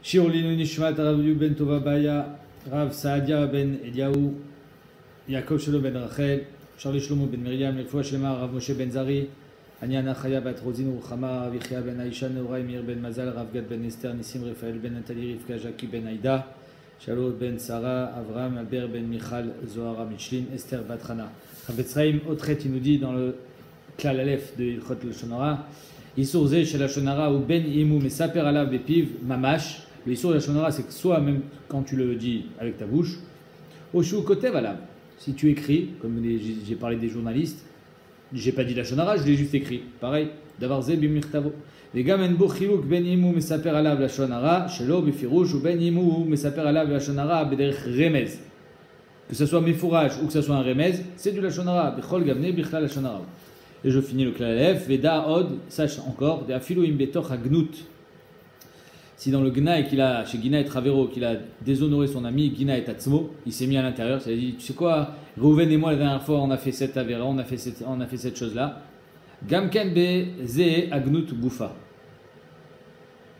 Shiolinu Nishmat Rav Ben Tova Baya, Rav Saadia Ben Eliaou, Yaakov Shelo Ben Rachel, Charlie Shlomo Ben Miriam, Lekfoua Shlema, Rav Moshe Ben Zari, Aniana Chaya Bat Rozin Ruchama, Rav Yichia Ben Aisha, Neuray Mir Ben Mazal, Rav Gad Ben Esther, Nissim Raphaël Ben Nathalie, Rivka Jackie Ben Aïda, Shalot Ben Sarah, Avram, Albert Ben Michal, Zohara Michlin, Esther Bat Hana. Rav Betzraïm, Otret, il nous dit dans le Klal Aleph de Ilchot Lashonara, Issour Zeh Shel Lashonara ou Ben Yimou Mesaper Alav Bepiv Mamash. Le Issour Lashonara, c'est que soit même quand tu le dis avec ta bouche, Oshu Kotev Alav. Si tu écris, comme j'ai parlé des journalistes, j'ai pas dit Lashonara, je l'ai juste écrit. Pareil, Davar Zeh Bimirtavo. Les Gamen Bochiluk Ben Yimou Mesaper Alav Lashonara, Shelo Befirouch ou Ben Yimou Mesaper Alav Lashonara Bederich Remez. Que ce soit Mefourage ou que ce soit un Remez, c'est du Lashonara. Bechol Gamne Bichla Lashonara. Et je finis le Klalef, Veda Od, sache encore, de Afilo Imbetoch Agnout. Si dans le Gnaï qu'il a, chez Gina et Travero, qu'il a déshonoré son ami Gina et Tatsmo, il s'est mis à l'intérieur, il a dit, tu sais quoi, Reuven et moi la dernière fois on a fait cette avéra, on a fait cette chose-là. Gamken be Ze Agnout Goufa.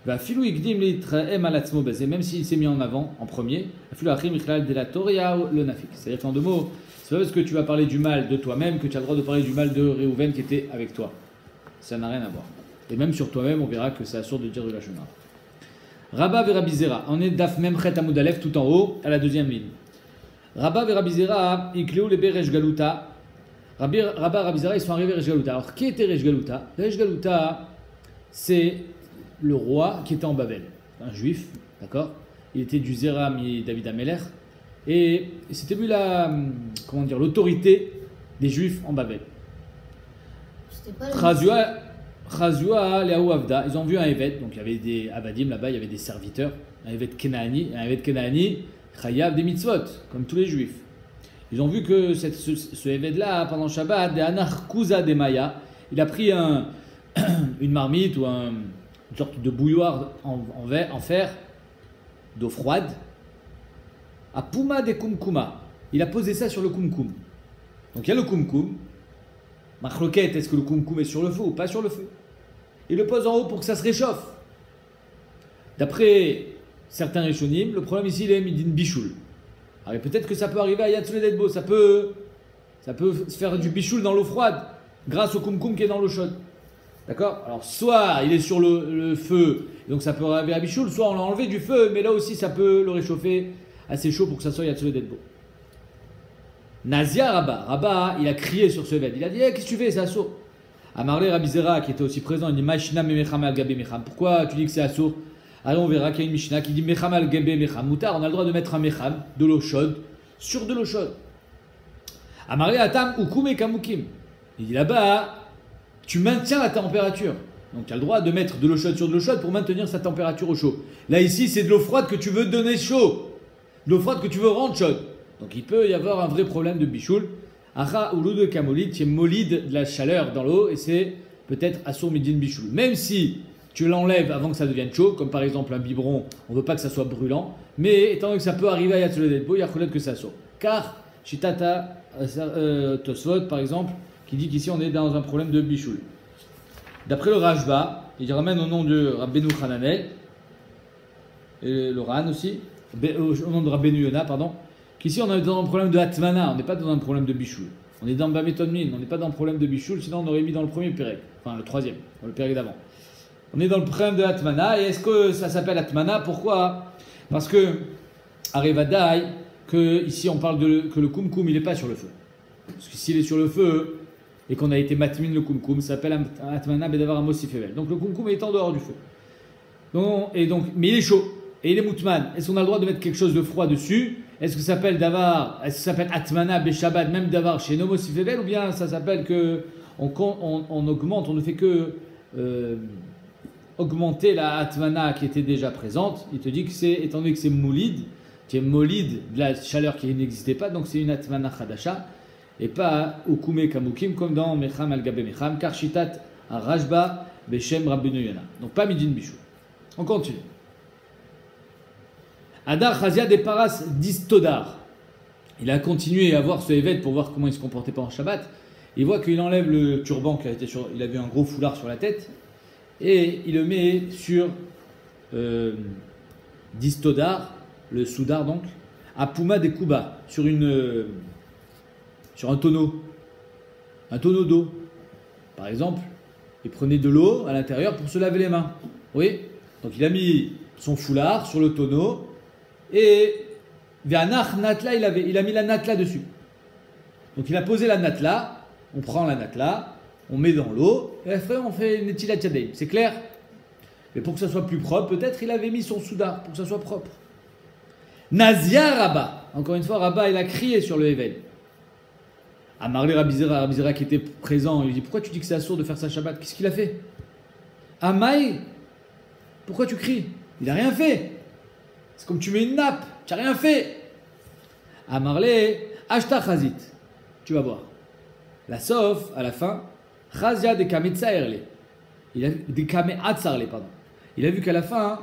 Va Afilo Igdim Litraem Alatsmo Beze, même s'il s'est mis en avant, en premier, Afilo Achim Ikhlal de la Toria le Nafik. C'est-à-dire qu'en deux mots, c'est pas parce que tu vas parler du mal de toi-même que tu as le droit de parler du mal de Reuven qui était avec toi. Ça n'a rien à voir. Et même sur toi-même, on verra que c'est absurde de dire de la Shonara. Rabba Verabizera, on est Daf Memchet Amoud Aleph tout en haut, à la deuxième ligne. Rabba Verabizera, Ikleu Lebe Resh Galuta. Rabba Verabizera, ils sont arrivés à Resh Galuta. Alors, qui était Resh Galuta? Resh Galuta, c'est le roi qui était en Babel, un juif, d'accord? Il était du Zera David Ameler. Et c'était lui l'autorité des Juifs en Babel. Chazua, Léaou Avda, ils ont vu un évêque, donc il y avait des Avadim là-bas, il y avait des serviteurs, un évêque Kenaani, Chayav des mitzvot, comme tous les Juifs. Ils ont vu que ce évêque-là, pendant Shabbat, des Anar Kuza des Maya, il a pris une marmite ou une sorte de bouilloire en fer, d'eau froide, à Puma de Kumkuma. Il a posé ça sur le Kumkum. Donc il y a le Kumkum. Machloket, est-ce que le Kumkum est sur le feu ou pas sur le feu? Il le pose en haut pour que ça se réchauffe. D'après certains Rishonim, le problème ici, il est Midin Bichoul. Alors peut-être que ça peut arriver à Yatzule Dedbo. Ça peut se faire du Bichoul dans l'eau froide, grâce au Kumkum qui est dans l'eau chaude. D'accord? Alors soit il est sur le feu, donc ça peut arriver à Bichoul, soit on l'a enlevé du feu, mais là aussi ça peut le réchauffer assez chaud pour que ça soit Yatsule Dedbo. Nazia Rabba, il a crié sur ce vêt. Il a dit, qu'est-ce que tu fais, c'est assourd. Amarle Rabizera, qui était aussi présent, il dit, Machina Mecham al Gabe Mecham. Pourquoi tu dis que c'est assourd? Alors on verra qu'il y a une Mishnah qui dit, Mecham al Gabe Mecham. Moutar, on a le droit de mettre un Mecham, de l'eau chaude, sur de l'eau chaude. Amarle Atam Ukume Kamukim. Il dit là-bas, tu maintiens la température. Donc tu as le droit de mettre de l'eau chaude sur de l'eau chaude pour maintenir sa température au chaud. Là, ici, c'est de l'eau froide que tu veux donner chaud. De l'eau froide que tu veux rendre chaude. Donc il peut y avoir un vrai problème de bichoul. Acha ou de kamolid, qui est molide de la chaleur dans l'eau, et c'est peut-être assour midin bichoul. Même si tu l'enlèves avant que ça devienne chaud, comme par exemple un biberon, on ne veut pas que ça soit brûlant, mais étant donné que ça peut arriver à Yatzule Dedbo, il y a que ça assour. Car, Shitata Tosfot par exemple, qui dit qu'ici on est dans un problème de bichoul. D'après le Rajba, il ramène au nom de Rabbeinu Hananel, et le Ran aussi, au nom de Rabbeinu Yona, pardon, qu'ici on est dans un problème de Atmana, on n'est pas dans un problème de Bichoul. On est dans Bametonmin, on n'est pas dans un problème de Bichoul, sinon on aurait mis dans le premier Pérec, enfin le troisième, dans le Pérec d'avant. On est dans le problème de Atmana, et est-ce que ça s'appelle Atmana? Pourquoi? Parce que, Arevadai, que ici on parle que le Kumkum il n'est pas sur le feu. Parce que s'il est sur le feu, et qu'on a été matmin le Kumkum, ça s'appelle Atmana Bedavar Amosifevel. Donc le Kumkum est en dehors du feu. Mais il est chaud. Et il est moutman. Est-ce qu'on a le droit de mettre quelque chose de froid dessus? Est-ce que ça s'appelle Davar? Est-ce que ça s'appelle Atmana Beshabbat, même Davar chez Nomosifevel? Ou bien ça s'appelle que on augmente, on ne fait que augmenter la Atmana qui était déjà présente? Il te dit que étant donné que c'est moulide, qui est molide de la chaleur qui n'existait pas, donc c'est une Atmana Khadasha. Et pas Ukume Kamukim comme dans Mecham al Gabe Mecham, car Shitat à Rajba Beshem Rabbeinu Yona. Donc pas Midin Bichou. On continue. Adar Chazia des Paras d'Istodar. Il a continué à voir ce évêque pour voir comment il se comportait pendant Shabbat. Il voit qu'il enlève le turban qui a été il avait un gros foulard sur la tête et il le met sur d'Istodar, le soudar donc, à Puma des Kuba, sur un tonneau d'eau. Par exemple, il prenait de l'eau à l'intérieur pour se laver les mains. Oui. Donc il a mis son foulard sur le tonneau et Vianach Natla, il a mis la Natla dessus. Donc il a posé la Natla, on prend la Natla, on met dans l'eau et après on fait une Netilat Yadayim. C'est clair? Mais pour que ça soit plus propre, peut-être il avait mis son soudar pour que ça soit propre. Nazia Rabba. Encore une fois, Rabba, il a crié sur le Eved. Amarle Rabizera qui était présent, il lui dit pourquoi tu dis que c'est assourd de faire sa Shabbat? Qu'est-ce qu'il a fait? Amaï, pourquoi tu cries? Il n'a rien fait. C'est comme tu mets une nappe, tu n'as rien fait. Amarle, Ashta Chazit. Tu vas voir. La Sof, à la fin, Chazia de Kametsaerle. Il a des Kameatsarle, pardon. Il a vu qu'à la fin,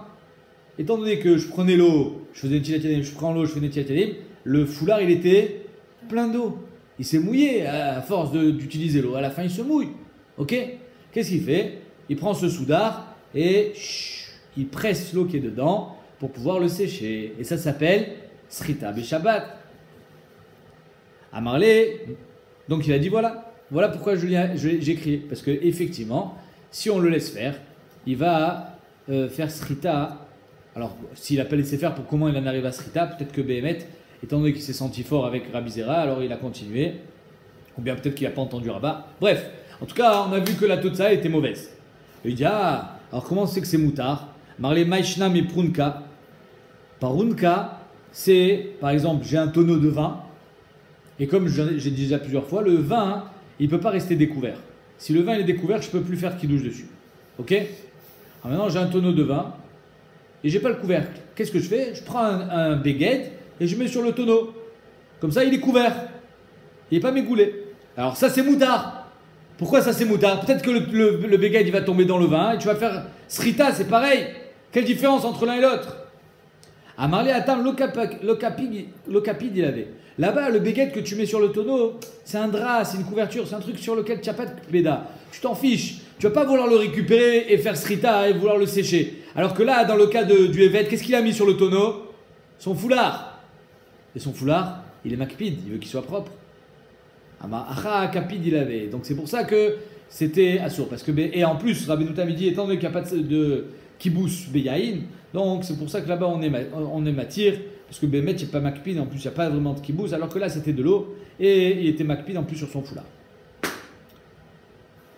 étant donné que je prenais l'eau, je faisais une tilat, je prends l'eau, je fais une tilat, le foulard il était plein d'eau. Il s'est mouillé à force d'utiliser l'eau. À la fin, il se mouille. Ok? Qu'est-ce qu'il fait? Il prend ce soudar et il presse l'eau qui est dedans pour pouvoir le sécher. Et ça s'appelle Srita Beshabbat. Amarle, donc il a dit voilà pourquoi j'ai crié. Parce que effectivement, si on le laisse faire, il va faire Srita. Alors, s'il n'a pas laissé faire, pour comment il en arrive à Srita, peut-être que Béhémet, étant donné qu'il s'est senti fort avec Rabbi Zera, alors il a continué. Ou bien peut-être qu'il n'a pas entendu Rabba. Bref, en tout cas, on a vu que la Totsa était mauvaise. Et il dit alors comment c'est que c'est moutard? Marley Maïshnam et Prunka. Parunka, c'est, par exemple, j'ai un tonneau de vin. Et comme j'ai dit déjà plusieurs fois, le vin, il ne peut pas rester découvert. Si le vin il est découvert, je ne peux plus faire qui-douche dessus. Ok? Alors maintenant, j'ai un tonneau de vin et j'ai pas le couvercle. Qu'est-ce que je fais? Je prends un béguet et je mets sur le tonneau. Comme ça, il est couvert. Il n'est pas mégoulé. Alors ça, c'est moutard. Pourquoi ça, c'est moutard? Peut-être que le béguet, il va tomber dans le vin et tu vas faire srita, c'est pareil. Quelle différence entre l'un et l'autre? Amarlé Atam, l'okapid, il avait. Là-bas, le béguet que tu mets sur le tonneau, c'est un drap, c'est une couverture, c'est un truc sur lequel tu n'as pas de béda. Tu t'en fiches. Tu vas pas vouloir le récupérer et faire srita et vouloir le sécher. Alors que là, dans le cas du Eved, qu'est-ce qu'il a mis sur le tonneau? Son foulard. Et son foulard, il est makpid, il veut qu'il soit propre. Acha kapid il avait. Donc c'est pour ça que c'était assourd. Et en plus, Rabbi Noutam dit, étant donné qu'il n'y a pas de kibous beyaïn, donc c'est pour ça que là-bas on est matir, parce que Bémet, il n'y a pas makpid, en plus il n'y a pas vraiment de kibous, alors que là c'était de l'eau, et il était makpid en plus sur son foulard.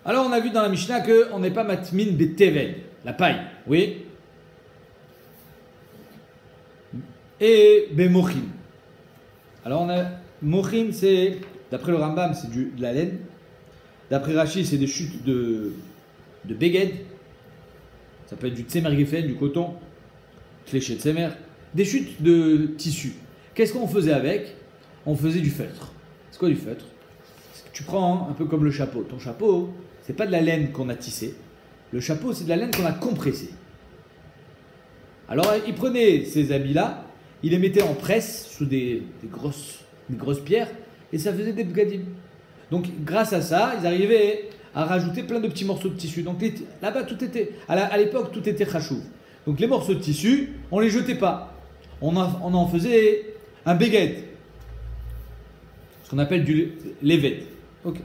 Alors on a vu dans la Mishnah qu'on n'est pas matmin betevel, la paille, oui. Et bemochin. Alors on a mochin, c'est, d'après le Rambam, c'est de la laine. D'après Rashi, c'est des chutes de beged. Ça peut être du tsemer geffen, du coton, cléché tsemer. Des chutes de tissu. Qu'est-ce qu'on faisait avec? On faisait du feutre. C'est quoi du feutre? Tu prends un peu comme le chapeau. Ton chapeau, c'est pas de la laine qu'on a tissée. Le chapeau, c'est de la laine qu'on a compressée. Alors, il prenait ces habits-là, il les mettait en presse sous des grosses pierres, et ça faisait des bgadim. Donc, grâce à ça, ils arrivaient à rajouter plein de petits morceaux de tissu. Donc, là-bas, tout était, à l'époque, tout était chachouv. Donc, les morceaux de tissu, on les jetait pas. On en faisait un béguet. Ce qu'on appelle du levet. Ok.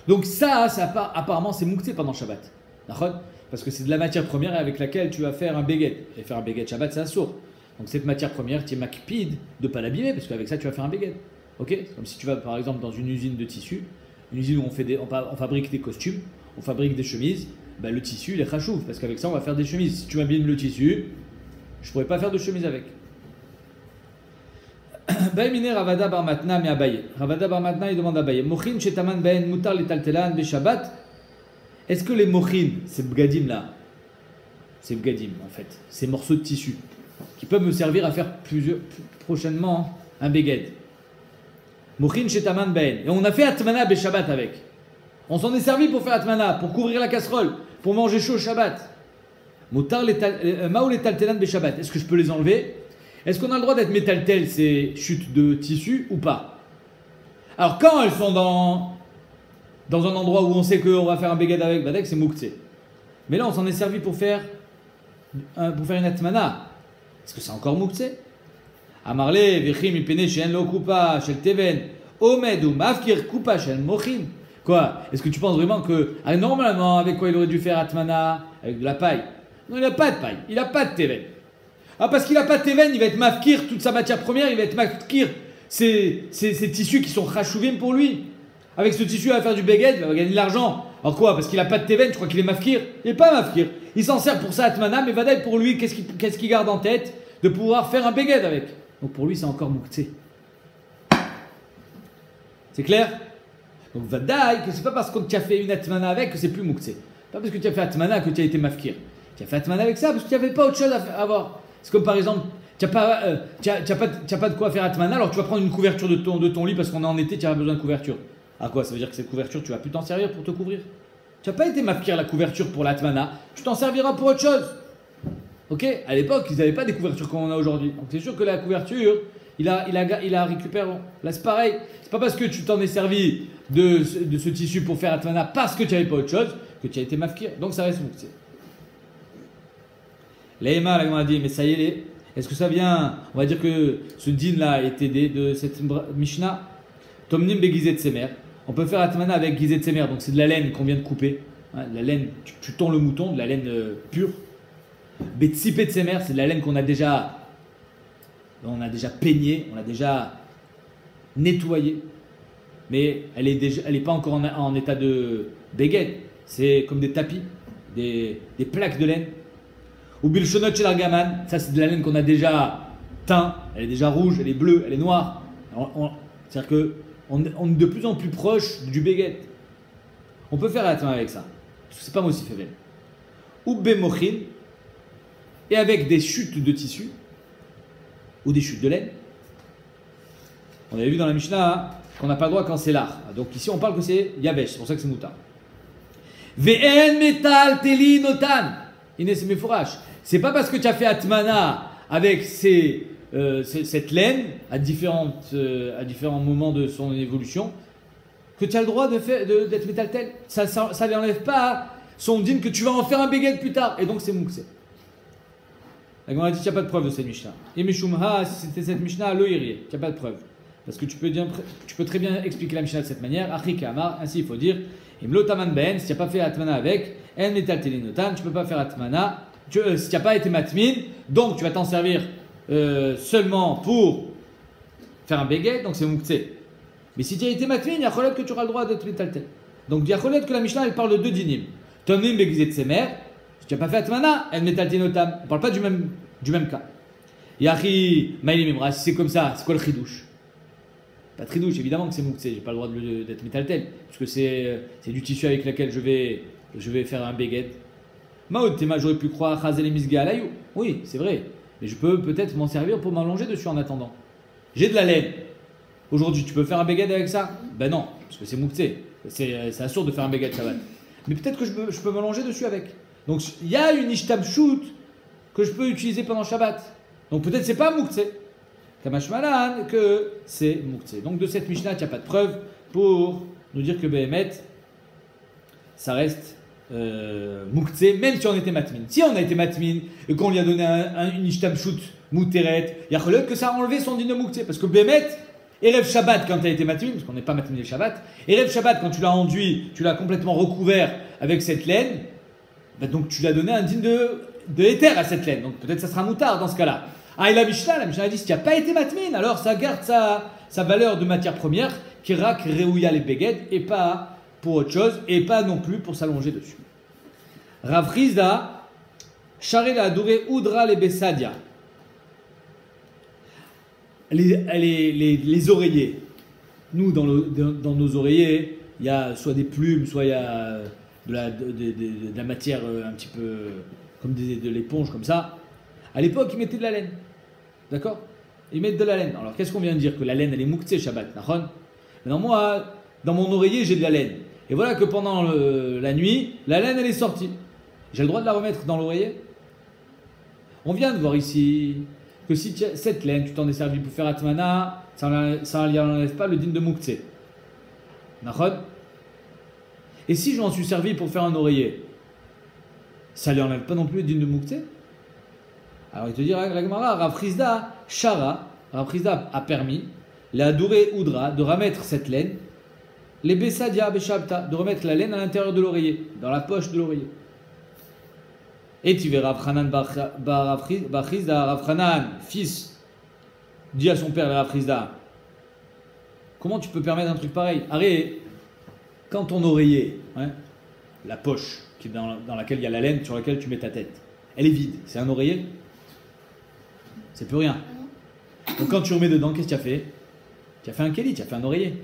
Donc ça apparemment, c'est mouktsé pendant Shabbat. Parce que c'est de la matière première avec laquelle tu vas faire un béguet. Et faire un béguet Shabbat, c'est assourd. Donc cette matière première, tu es makpid de ne pas l'abîmer, parce qu'avec ça, tu vas faire un béguet. Ok? Comme si tu vas, par exemple, dans une usine de tissu, une usine où on fabrique des costumes, on fabrique des chemises, ben, le tissu, il est chachouv, parce qu'avec ça, on va faire des chemises. Si tu m'abîmes le tissu, je ne pourrais pas faire de chemise avec. Ravada bar Matna mi Abaye. Ravada bar Matna, il demande à Abaye. Mochin shetaman ben mutar litaltelan be Shabbat. Est-ce que les mochin, ces bgadim là, ces bgadim en fait, ces morceaux de tissu, qui peuvent me servir à faire prochainement un beged. Mochin shetaman ben. Et on a fait atmana be Shabbat avec. On s'en est servi pour faire atmana, pour couvrir la casserole, pour manger chaud Shabbat. Mutar maou litaltelan be Shabbat. Est-ce que je peux les enlever? Est-ce qu'on a le droit d'être métaltel, ces chutes de tissu, ou pas? Alors, quand elles sont dans un endroit où on sait qu'on va faire un beged avec, badek, c'est moukse. Mais là, on s'en est servi pour faire une atmana. Est-ce que c'est encore moukse? Amarle, vechim, ipene, shen lo kupa, shel teven, omed ou mafkir kupa, shel mochin. Quoi? Est-ce que tu penses vraiment que, normalement, avec quoi il aurait dû faire atmana? Avec de la paille? Non, il n'a pas de paille, il n'a pas de teven. Ah, parce qu'il n'a pas de teven, il va être mafkir, toute sa matière première, il va être mafkir. Ces tissus qui sont rachouvim pour lui. Avec ce tissu, il va faire du beged, il va gagner de l'argent. Alors quoi? Parce qu'il n'a pas de teven, tu crois qu'il est mafkir? Il n'est pas mafkir. Il s'en sert pour ça, atmana, mais vadaï pour lui, qu'est-ce qu'il garde en tête? De pouvoir faire un beged avec. Donc pour lui, c'est encore mouktsé. C'est clair? Donc vadaï, que c'est pas parce que tu as fait une atmana avec que c'est plus mouktsé. Pas parce que tu as fait atmana que tu as été mafkir. Tu as fait atmana avec ça parce que tu n'avais pas autre chose à avoir. C'est comme par exemple, tu n'as pas de quoi faire atmana, alors tu vas prendre une couverture de ton lit parce qu'on est en été, tu as besoin de couverture. À quoi? Ça veut dire que cette couverture, tu vas plus t'en servir pour te couvrir. Tu n'as pas été mafkir la couverture pour l'atmana, tu t'en serviras pour autre chose. Ok? À l'époque, ils n'avaient pas des couvertures comme on a aujourd'hui. Donc c'est sûr que la couverture, il a récupéré. Là, c'est pareil. C'est pas parce que tu t'en es servi de ce tissu pour faire atmana parce que tu n'avais pas autre chose que tu as été mafkir. Donc ça reste mouktsé. L'aïma, là, on a dit, mais ça y est, est-ce que ça vient, on va dire que ce din là a été de cette Mishnah, Tomnim begizet semer. On peut faire atmana avec gizet semer, donc c'est de la laine qu'on vient de couper. Hein, la laine, tu tends le mouton, de la laine pure. Betsipet semer, c'est de la laine qu'on a déjà peignée, on a déjà nettoyée. Mais elle est pas encore en état de beged. C'est comme des tapis, des plaques de laine. Ou bilshonot chez l'argaman, ça c'est de la laine qu'on a déjà teint, elle est déjà rouge, elle est bleue, elle est noire. C'est-à-dire qu'on est de plus en plus proche du beged. On peut faire atmana avec ça, parce que c'est pas aussi faible. Ou bemochin, et avec des chutes de tissu, ou des chutes de laine. On avait vu dans la Mishnah hein, qu'on n'a pas le droit quand c'est l'art. Donc ici on parle que c'est yavesh, c'est pour ça que c'est moutar. Ve'en metal teli notan. Inès mefourash. C'est pas parce que tu as fait atmana avec cette laine à différents moments de son évolution que tu as le droit d'être métaltel. Ça ne lui enlève pas son din que tu vas en faire un beged plus tard. Et donc c'est moukse. On a dit qu'il n'y a pas de preuve de cette Mishnah. Et Mishumha, si c'était cette Mishnah, lo iri. Il n'y a pas de preuve. Parce que tu peux très bien expliquer la Mishnah de cette manière. Achik Amar, ainsi il faut dire. Imlotaman ben, si tu n'as pas fait atmana avec, en metal telinotan, tu ne peux pas faire atmana. Si tu n'as pas été matmin, donc tu vas t'en servir seulement pour faire un beged, donc c'est moukse. Mais si tu as été matmin, il y a cholet que tu auras le droit d'être metal tel. Donc il y a cholet que la Mishnah elle parle de deux dinim. Tomnim begizet semer. Si tu n'as pas fait atmana, en metal telinotan. On ne parle pas du même cas. Yachi maïlim imra, si c'est comme ça, c'est quoi le chidouche? Pas de chidouche, évidemment que c'est moukse, j'ai pas le droit d'être metal tel, puisque c'est du tissu avec lequel je vais faire un beged. Maud, j'aurais pu croire Chazel et Misga alayou. Oui, c'est vrai, mais je peux peut-être m'en servir pour m'allonger dessus en attendant. J'ai de la laine. Aujourd'hui, tu peux faire un beged avec ça? Ben non, parce que c'est moukse. C'est assurd de faire un beged Shabbat. Mais peut-être que je peux m'allonger dessus avec. Donc il y a une ishtam shoot que je peux utiliser pendant Shabbat. Donc peut-être c'est pas moukse. Kamashmalan que c'est moukse. Donc de cette Mishnah, il n'y a pas de preuve pour nous dire que Behemet, ça reste moukse, même si on était matmin. Si on a été matmin et qu'on lui a donné une ishtam shoot mouteret, il y a que ça a enlevé son din de moukse. Parce que Behemet, Erev Shabbat quand tu as été matmin, parce qu'on n'est pas matmin le Shabbat, Erev Shabbat quand tu l'as enduit, tu l'as complètement recouvert avec cette laine, ben donc tu lui as donné un din de éther à cette laine. Donc peut-être ça sera moutard dans ce cas-là. Ah, et la Mishnah a dit si tu n'as pas été matmin, alors ça garde sa valeur de matière première, qui rak reouya les beged, et pas pour autre chose, et pas non plus pour s'allonger dessus. Rav Rizda, Charé la Douré Oudra les Bessadia. Les oreillers. Nous, dans nos oreillers, il y a soit des plumes, soit il y a de la matière un petit peu comme de l'éponge, comme ça. À l'époque, ils mettaient de la laine. D'accord? Ils mettent de la laine. Alors, qu'est-ce qu'on vient de dire? Que la laine, elle est mouktsé Shabbat. Maintenant, moi, dans mon oreiller, j'ai de la laine. Et voilà que pendant la nuit, la laine, elle est sortie. J'ai le droit de la remettre dans l'oreiller? On vient de voir ici que si cette laine, tu t'en es servi pour faire atmana, ça n'enlève pas le din de mouktsé. Et si je m'en suis servi pour faire un oreiller, ça ne lui enlève pas non plus d'une de Moukté. Alors il te dit, la Gemara, Rav Chizda, Shara, Rav Chizda a permis, la Douré Oudra, de remettre cette laine, les Bessadia Beshabta, de remettre la laine à l'intérieur de l'oreiller, dans la poche de l'oreiller. Et tu verras Rav Chizda, Rav Hanan, fils, dit à son père, Rav Chizda, comment tu peux permettre un truc pareil? Arrête, quand ton oreiller, hein, la poche qui est dans laquelle il y a la laine sur laquelle tu mets ta tête, elle est vide, c'est un oreiller? C'est plus rien. Donc quand tu remets dedans, qu'est-ce que tu as fait? Tu as fait un keli, tu as fait un oreiller.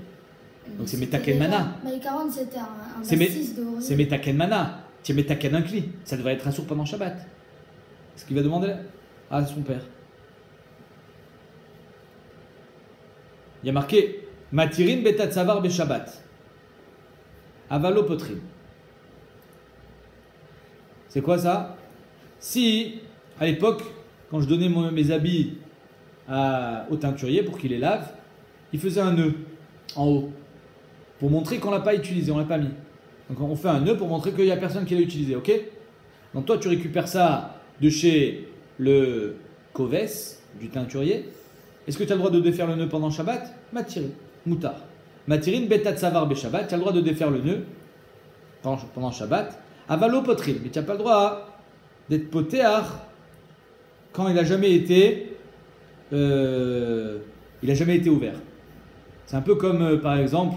Donc c'est metaken mana. Mais 40 c'était un bassiste d'oreiller. C'est metaken mana. Tu es metaken un kli. Ça devrait être un sourd pendant Shabbat. Ce qu'il va demander à son père. Il y a marqué Matirin betat savar be Shabbat. Avalo potrin. C'est quoi ça? Si, à l'époque, quand je donnais mes habits au teinturier pour qu'il les lave, il faisait un nœud en haut pour montrer qu'on ne l'a pas utilisé, on ne l'a pas mis. Donc on fait un nœud pour montrer qu'il n'y a personne qui l'a utilisé, ok? Donc toi tu récupères ça de chez le Koves, du teinturier. Est-ce que tu as le droit de défaire le nœud pendant Shabbat? Matirin, moutar. Matirin betat savar be Shabbat, tu as le droit de défaire le nœud pendant Shabbat. Avalo potrin, mais tu n'as pas le droit d'être potéar quand il n'a jamais été ouvert. C'est un peu comme par exemple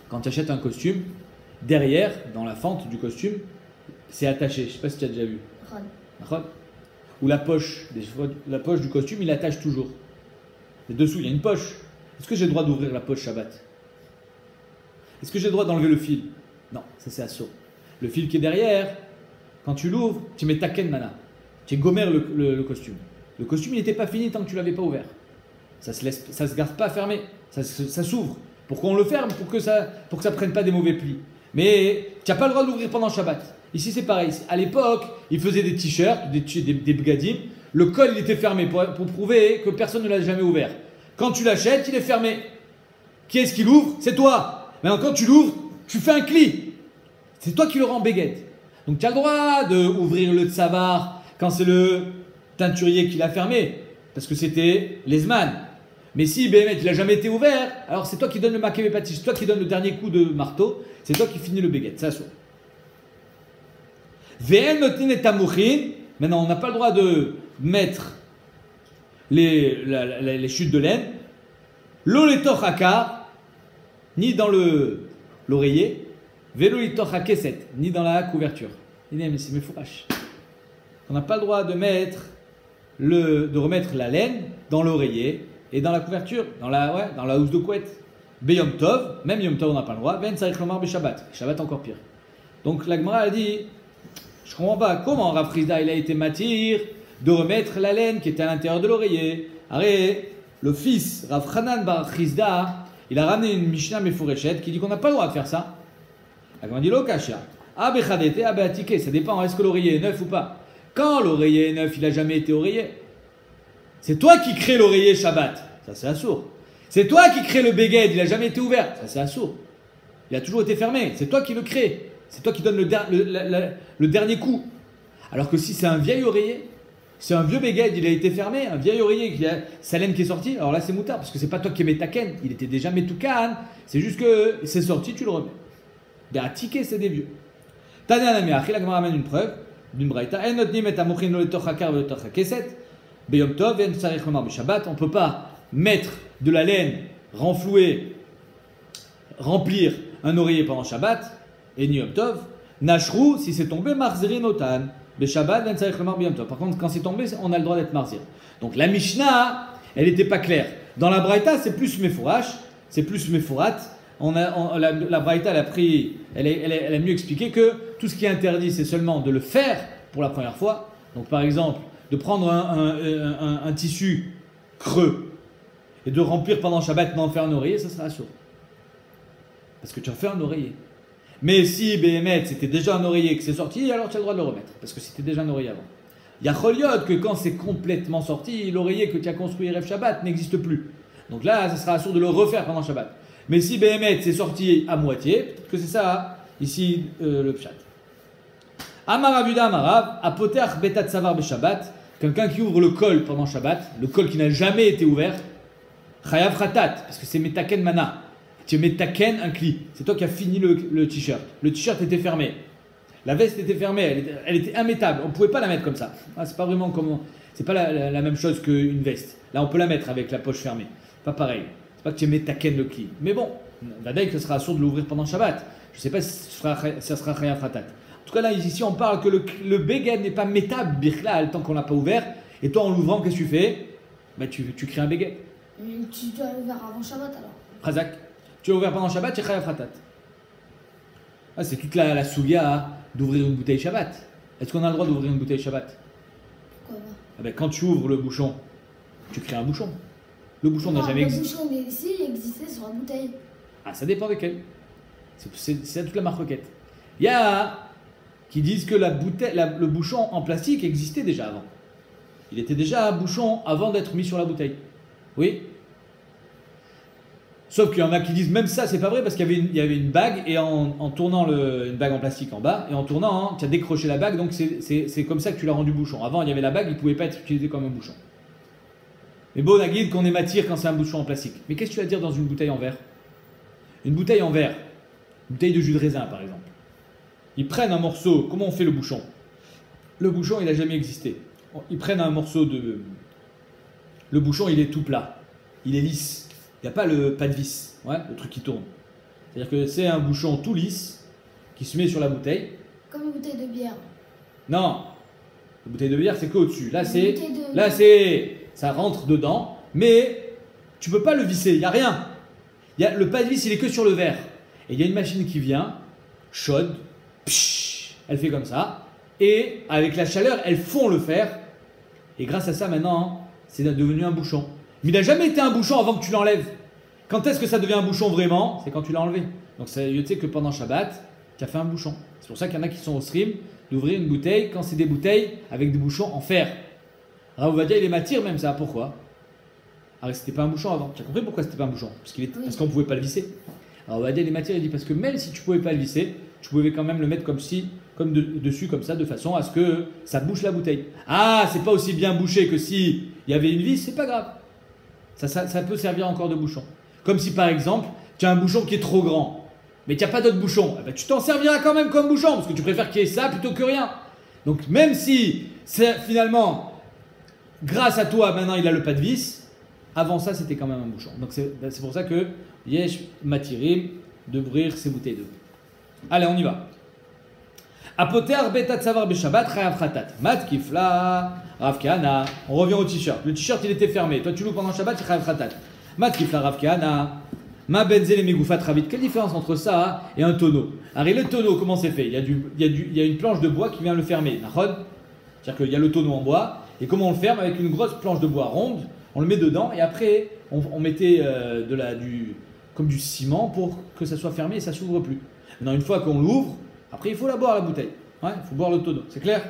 quand tu achètes un costume, derrière, dans la fente du costume, c'est attaché. Je ne sais pas si tu as déjà vu. Ou la poche du costume, il attache toujours. Et dessous, il y a une poche. Est-ce que j'ai le droit d'ouvrir la poche Shabbat? Est-ce que j'ai le droit d'enlever le fil? Non, ça c'est assaut. Le fil qui est derrière, quand tu l'ouvres, tu mets taken mana. Tu gomères le costume. Le costume, il n'était pas fini tant que tu ne l'avais pas ouvert. Ça se garde pas fermé. Ça s'ouvre. Pourquoi on le ferme? Pour que ça ne prenne pas des mauvais plis. Mais tu n'as pas le droit de l'ouvrir pendant Shabbat. Ici, c'est pareil. À l'époque, ils faisaient des t-shirts, des bgadim. Le col, il était fermé pour prouver que personne ne l'a jamais ouvert. Quand tu l'achètes, il est fermé. Qui est-ce qui l'ouvre? C'est toi. Maintenant, quand tu l'ouvres, tu fais un cli. C'est toi qui le rends béguette. Donc, tu as le droit d'ouvrir le tsavar quand c'est le teinturier qui l'a fermé. Parce que c'était l'Ezman. Mais si Béhémet, il n'a jamais été ouvert, alors c'est toi qui donne le maké patish, c'est toi qui donne le dernier coup de marteau, c'est toi qui finis le béguet, ça soit. Maintenant, on n'a pas le droit de mettre les chutes de laine, ni dans l'oreiller, ni dans la couverture. C'est mes fourrages. On n'a pas le droit de remettre la laine dans l'oreiller et dans la couverture, dans la housse de couette. Beyom Tov, même Yom Tov on n'a pas le droit, Ben Sarich Lomar Beshabbat. Shabbat encore pire. Donc la Gemara a dit, je ne comprends pas, comment Rav Chizda il a été matir de remettre la laine qui était à l'intérieur de l'oreiller. Arrête, le fils Rav Hanan bar Chizda, il a ramené une Mishnah Mefureshet qui dit qu'on n'a pas le droit de faire ça. La Gemara dit, lo kasha, abechadete, abeatike, ça dépend, est-ce que l'oreiller est neuf ou pas? Quand l'oreiller est neuf, il n'a jamais été oreiller. C'est toi qui crée l'oreiller Shabbat. Ça, c'est assourd. C'est toi qui crée le bégued. Il n'a jamais été ouvert. Ça, c'est assourd. Il a toujours été fermé. C'est toi qui le crée. C'est toi qui donne le dernier coup. Alors que si c'est un vieil oreiller, c'est un vieux bégued, il a été fermé, un vieil oreiller, qui a sa laine qui est sortie, alors là, c'est moutard. Parce que c'est pas toi qui es métaken. Il était déjà métoukan. C'est juste que c'est sorti, tu le remets. À ticket, c'est des vieux. Tanya Namiachi, la Gemara amène une preuve d'une braïta. On ne peut pas mettre de la laine renflouée, remplir un oreiller pendant Shabbat, et ni Yom Tov. Nashrou, si c'est tombé, Marzir Notan. Shabbat, par contre, quand c'est tombé, on a le droit d'être Marzir. Donc la Mishnah, elle n'était pas claire. Dans la braïta, c'est plus Mefourash, c'est plus Mefourat. La braïta, elle a mieux expliqué que tout ce qui est interdit, c'est seulement de le faire pour la première fois. Donc par exemple, de prendre un tissu creux et de remplir pendant Shabbat, d'en faire un oreiller, ça sera assourd. Parce que tu as fait un oreiller. Mais si Béhémet, c'était déjà un oreiller que c'est sorti, alors tu as le droit de le remettre. Parce que c'était déjà un oreiller avant. Il y a Choliot que quand c'est complètement sorti, l'oreiller que tu as construit Rev Shabbat n'existe plus. Donc là, ça sera assourd de le refaire pendant Shabbat. Mais si Béhémet, c'est sorti à moitié, peut-être que c'est ça, Ici, le pshat. Amar Rav Yuda Amar Rav, apoteach betat savar beshabbat, quelqu'un qui ouvre le col pendant Shabbat, le col qui n'a jamais été ouvert, chayav khatat, parce que c'est metaken mana. Tu es metaken un kli. C'est toi qui as fini le t-shirt. Le t-shirt était fermé. La veste était fermée, elle était immétable. On ne pouvait pas la mettre comme ça. Ah, c'est pas vraiment comme. C'est pas la même chose qu'une veste. Là, on peut la mettre avec la poche fermée. Pas pareil. C'est pas que tu es metaken le kli. Mais bon, Vadaï que ce sera assourd de l'ouvrir pendant Shabbat. Je ne sais pas si ça sera chayav khatat. En tout cas, là, ici, on parle que le beged n'est pas métable, birla, tant qu'on ne l'a pas ouvert. Et toi, en l'ouvrant, qu'est-ce que tu fais? Bah, tu crées un beged. Tu dois l'ouvrir avant Shabbat alors. Razak. Tu l'as ouvert pendant Shabbat, tu es chayav khatat. Ah, c'est toute la souga d'ouvrir une bouteille Shabbat. Est-ce qu'on a le droit d'ouvrir une bouteille Shabbat? Pourquoi pas? Ah ben, quand tu ouvres le bouchon, tu crées un bouchon. Le bouchon n'a jamais existé. Le bouchon, ici, il existait sur la bouteille. Ah, ça dépend de quel. C'est toute la marquette. Il y a qui disent que le bouchon en plastique existait déjà avant. Il était déjà un bouchon avant d'être mis sur la bouteille. Oui. Sauf qu'il y en a qui disent même ça, c'est pas vrai parce qu'il y avait une bague et en tournant une bague en plastique en bas et en tournant, tu as décroché la bague, donc c'est comme ça que tu l'as rendu bouchon. Avant, il y avait la bague, il ne pouvait pas être utilisé comme un bouchon. Mais bon, on a guide qu'on est matière quand c'est un bouchon en plastique. Mais qu'est-ce que tu vas dire dans une bouteille en verre? Une bouteille en verre, une bouteille de jus de raisin par exemple. Ils prennent un morceau, comment on fait le bouchon? Le bouchon, il n'a jamais existé. Ils prennent un morceau de... Le bouchon, il est tout plat, il est lisse. Il n'y a pas de vis, ouais, le truc qui tourne. C'est-à-dire que c'est un bouchon tout lisse qui se met sur la bouteille. Comme une bouteille de bière. Non, la bouteille de bière, c'est qu'au-dessus. Là, ça rentre dedans, mais tu peux pas le visser, il n'y a rien. Le pas de vis, il est que sur le verre. Et il y a une machine qui vient, chaude, elle fait comme ça, et avec la chaleur, elle fond le fer. Et grâce à ça, maintenant, c'est devenu un bouchon. Mais il n'a jamais été un bouchon avant que tu l'enlèves. Quand est-ce que ça devient un bouchon vraiment? C'est quand tu l'as enlevé. Donc tu sais que pendant Shabbat, tu as fait un bouchon. C'est pour ça qu'il y en a qui sont au stream d'ouvrir une bouteille quand c'est des bouteilles avec des bouchons en fer. Rav Ovadia, il est matière même ça. Pourquoi? Alors c'était pas un bouchon avant. Tu as compris pourquoi c'était pas un bouchon? Parce qu'on ne pouvait pas le visser. Rav Ovadia, il est matière, il dit parce que même si tu ne pouvais pas le visser, tu pouvais quand même le mettre dessus comme ça, de façon à ce que ça bouche la bouteille. Ah, c'est pas aussi bien bouché que si il y avait une vis, c'est pas grave. Ça peut servir encore de bouchon. Comme si par exemple, tu as un bouchon qui est trop grand, mais tu n'as pas d'autre bouchon. Eh ben, tu t'en serviras quand même comme bouchon, parce que tu préfères qu'il y ait ça plutôt que rien. Donc même si finalement, grâce à toi, maintenant il a le pas de vis, avant ça c'était quand même un bouchon. Donc c'est pour ça que Yesh Matirim d'ouvrir ses bouteilles d'eau. Allez, on y va. Apoter betat savar beshabbat chayav khatat. Mat kifla Rav Kahana. On revient au t-shirt. Le t-shirt il était fermé. Toi tu loues pendant Shabbat, chayav khatat. Mat kifla Rav Kahana. Ma benzel et megoufat ravit. Quelle différence entre ça et un tonneau? Alors le tonneau, comment c'est fait? Il y a une planche de bois qui vient le fermer. C'est-à-dire qu'il y a le tonneau en bois. Et comment on le ferme? Avec une grosse planche de bois ronde. On le met dedans et après on mettait comme du ciment pour que ça soit fermé et ça ne s'ouvre plus. Maintenant une fois qu'on l'ouvre, après il faut la boire la bouteille. Ouais, il faut boire le tonneau. C'est clair?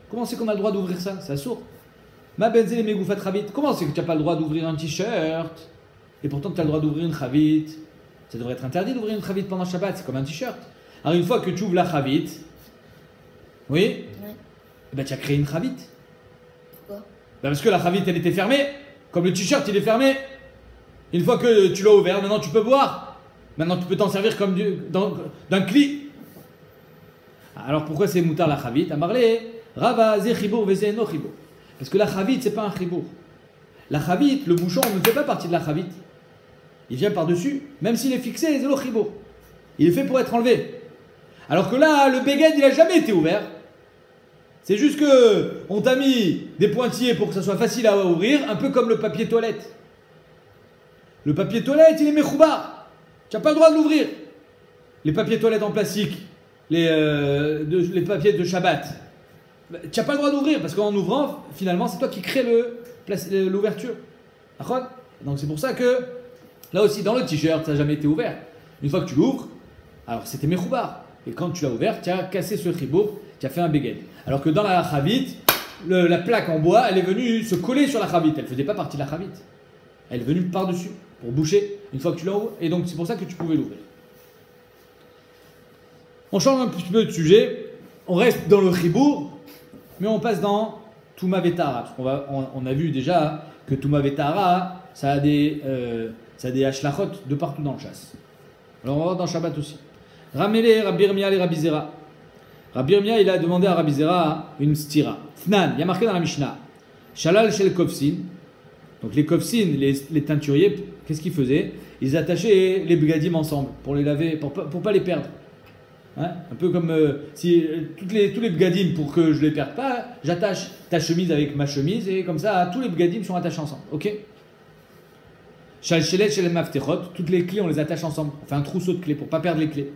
Comment c'est qu'on a le droit d'ouvrir ça? C'est assourd. Ma benzel et megoufat ravit. Comment c'est que tu n'as pas le droit d'ouvrir un t-shirt? Et pourtant tu as le droit d'ouvrir une chavit. Ça devrait être interdit d'ouvrir une chavit pendant Shabbat, c'est comme un t-shirt. Alors une fois que tu ouvres la chavit, oui, Ouais. Eh ben, tu as créé une chavit. Pourquoi? Ben parce que la chavit elle était fermée, comme le t-shirt il est fermé. Une fois que tu l'as ouvert, maintenant tu peux boire. Maintenant tu peux t'en servir comme d'un cli. Alors pourquoi c'est moutar la chavit? À marlé, rava ze chibour veze no chibour. Parce que la chavit c'est pas un chibour. La chavit, le bouchon ne fait pas partie de la chavit. Il vient par-dessus, même s'il est fixé, c'est le chibour. Il est fait pour être enlevé. Alors que là, le beged, il n'a jamais été ouvert. C'est juste que on t'a mis des pointillés pour que ça soit facile à ouvrir, un peu comme le papier toilette. Le papier toilette, il est mechoubar. Tu n'as pas le droit de l'ouvrir. Les papiers toilettes en plastique, les papiers de Shabbat, tu n'as pas le droit d'ouvrir parce qu'en ouvrant, finalement, c'est toi qui crée l'ouverture. Donc c'est pour ça que là aussi, dans le t-shirt, ça n'a jamais été ouvert. Une fois que tu l'ouvres, alors c'était mechoubar. Et quand tu l'as ouvert, tu as cassé ce chibour, tu as fait un beged. Alors que dans la chavit, la plaque en bois, elle est venue se coller sur la chavit. Elle ne faisait pas partie de la chavit. Elle est venue par-dessus pour boucher une fois que tu l'as ouvert. Et donc c'est pour ça que tu pouvais l'ouvrir. On change un petit peu de sujet. On reste dans le chibour, mais on passe dans Touma Vetara. On a vu déjà que Touma Vetara, ça a des hashlachot de partout dans le chasse. Alors on va voir dans Shabbat aussi. Ramele, Rabbi Irmia et Rabbi Zera. Rabbi Irmia, il a demandé à Rabbi Zera une stira. Tnan, il y a marqué dans la Mishnah. Shalal shel kofsin. Donc les kofsin, les teinturiers, qu'est-ce qu'ils faisaient? Ils attachaient les begadim ensemble pour les laver, pour pas les perdre. Hein, un peu comme si tous les begadim, pour que je les perde pas, j'attache ta chemise avec ma chemise et comme ça tous les begadim sont attachés ensemble. Ok? Shalchelet shel maftechot, toutes les clés on les attache ensemble. On fait un trousseau de clés pour pas perdre les clés.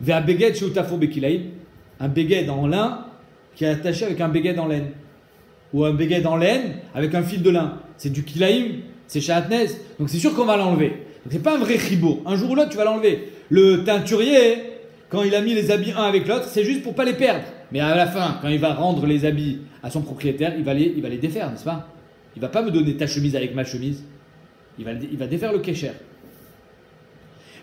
Vea beged sheutafo bekilaim, un beged en lin qui est attaché avec un beged en laine. Ou un beged en laine avec un fil de lin. C'est du kilaim, c'est chatnez, donc c'est sûr qu'on va l'enlever. Donc c'est pas un vrai chibour. Un jour ou l'autre, tu vas l'enlever. Le teinturier, quand il a mis les habits un avec l'autre, c'est juste pour pas les perdre. Mais à la fin, quand il va rendre les habits à son propriétaire, il va les défaire, n'est-ce pas? Il va pas me donner ta chemise avec ma chemise. Il va défaire le kécher.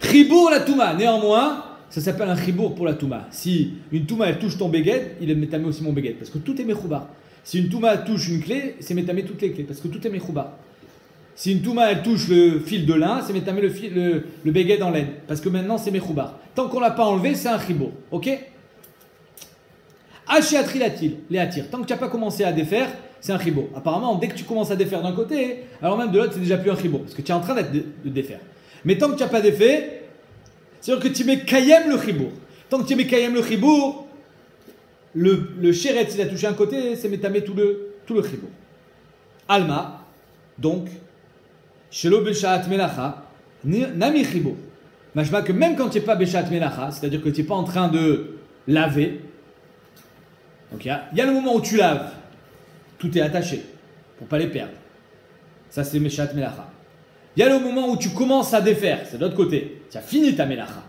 Chibour la touma. Néanmoins, ça s'appelle un chibour pour la touma. Si une touma elle touche ton béguet, il est métamé aussi mon béguet. Parce que tout est mechoubar. Si une touma touche une clé, c'est métamé toutes les clés. Parce que tout est mechoubar. Si une touma elle touche le fil de lin, c'est métamé le béguet dans laine. Parce que maintenant c'est mechoubar. Tant qu'on l'a pas enlevé, c'est un chibour. Ok? Hachiatrilatil, les attire. Tant que tu n'as pas commencé à défaire, c'est un chibour. Apparemment, dès que tu commences à défaire d'un côté, alors même de l'autre, c'est déjà plus un chibour. Parce que tu es en train de défaire. Mais tant que tu n'as pas défait, c'est-à-dire que tu mets kayem le chibour. Tant que tu mets kayem le chibour, le chéret, s'il a touché un côté, c'est métamé tout le chibour. Alma, donc, shelo beshaat melacha, nami chibour. Machma que même quand tu n'es pas beshaat melacha, c'est-à-dire que tu n'es pas en train de laver, donc il y a le moment où tu laves, tout est attaché pour pas les perdre. Ça c'est beshaat melacha. Il y a le moment où tu commences à défaire, c'est de l'autre côté. Tu as fini ta melacha.